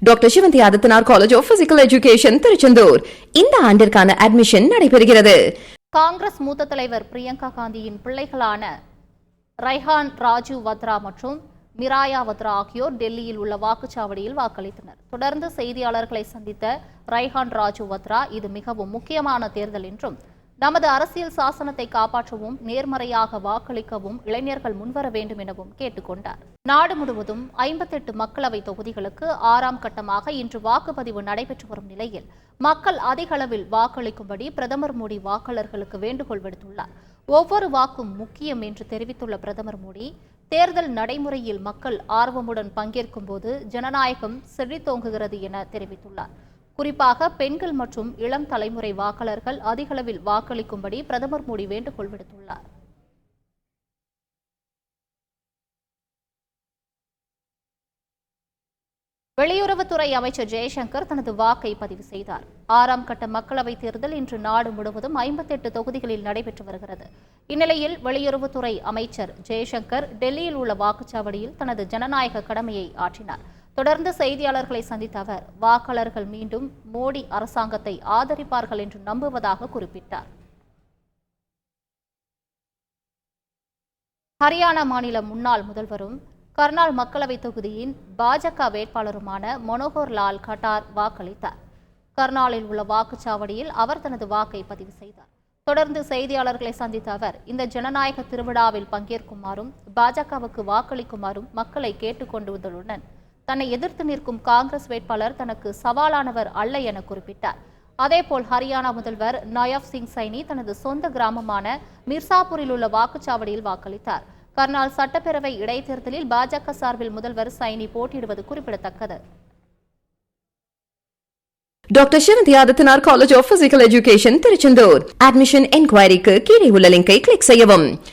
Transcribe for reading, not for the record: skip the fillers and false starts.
Doctor Sivanthi Adithanar college of physical education Tiruchendur இந்த ஆண்டிற்கான admission நடைபெறுகிறது. காங்கிரஸ் மூத்த தலைவர் பிரியங்கா காந்தியின் பிள்ளைகளான ரைஹான் ராஜு வத்ரா மற்றும் மிராயா வத்ரா ஆகியோர் டெல்லியில் உள்ள வாக்குச்சாவடியில் வாக்களித்தனர். தொடர்ந்து செய்தியாளர்களை சந்தித்த ரைஹான் ராஜு வத்ரா, இது மிகவும் முக்கியமான தேர்தல் என்றும் நமது அரசியல் சாசனத்தை காப்பாற்றவும் நேர்மறையாக வாக்களிக்கவும் இளைஞர்கள் முன்வர வேண்டும் எனவும் கேட்டுக்கொண்டார். நாடு முழுவதும் 58 மக்களவை தொகுதிகளுக்கு 6ஆம் கட்டமாக இன்று வாக்குப்பதிவு நடைபெற்று வரும் நிலையில் மக்கள் அதிக அளவில் வாக்களிக்கும்படி பிரதமர் மோடி வாக்காளர்களுக்கு வேண்டுகோள் விடுத்துள்ளார். ஒவ்வொரு வாக்கும் முக்கியம் என்று தெரிவித்துள்ள பிரதமர் மோடி, தேர்தல் நடைமுறையில் மக்கள் ஆர்வமுடன் பங்கேற்கும் போது ஜனநாயகம் செழித்தோங்குகிறது என தெரிவித்துள்ளார். குறிப்பாக பெண்கள் மற்றும் இளம் தலைமுறை வாக்காளர்கள் அதிகளவில் வாக்களிக்கும்படி பிரதமர் மோடி வேண்டுகோள் விடுத்துள்ளார். வெளியுறவுத்துறை அமைச்சர் ஜெய்சங்கர் தனது வாக்கை பதிவு செய்தார். 6ஆம் கட்ட மக்களவைத் தேர்தல் இன்று நாடு முழுவதும் 58 தொகுதிகளில் நடைபெற்று வருகிறது. இந்நிலையில் வெளியுறவுத்துறை அமைச்சர் ஜெய்சங்கர் டெல்லியில் உள்ள வாக்குச்சாவடியில் தனது ஜனநாயக கடமையை ஆற்றினார். தொடர்ந்து செய்தியாளர்களை சந்தித்த அவர், வாக்காளர்கள் மீண்டும் மோடி அரசாங்கத்தை ஆதரிப்பார்கள் என்று நம்புவதாக குறிப்பிட்டார். ஹரியானா மாநில முன்னாள் முதல்வரும் கர்னால் மக்களவைத் தொகுதியின் பாஜக வேட்பாளருமான மனோகர் லால் கட்டார் வாக்களித்தார். கர்னாலில் உள்ள வாக்குச்சாவடியில் அவர் தனது வாக்கை பதிவு செய்தார். தொடர்ந்து செய்தியாளர்களை சந்தித்த அவர், இந்த ஜனநாயக திருவிழாவில் பங்கேற்குமாறும் பாஜகவுக்கு வாக்களிக்குமாறும் மக்களை கேட்டுக்கொண்டுள்ளதுடன் தன்னை எதிர்த்து நிற்கும் காங்கிரஸ் வேட்பாளர் தனக்கு சவாலானவர் அல்ல என குறிப்பிட்டார். அதேபோல் ஹரியானா முதல்வர் நயாப் சிங் சைனி தனது சொந்த கிராமமான மிர்சாபூரில் உள்ள வாக்குச்சாவடியில் வாக்களித்தார். கர்னால் சட்டப்பேரவை இடைத்தேர்தலில் பாஜக சார்பில் முதல்வர் சைனி போட்டியிடுவது குறிப்பிடத்தக்கது. Doctor Sivanthi Adithanar college of physical education Tiruchendur. Admission என்கொயரிக்கு கீழே உள்ள லிங்கை கிளிக் செய்யவும்.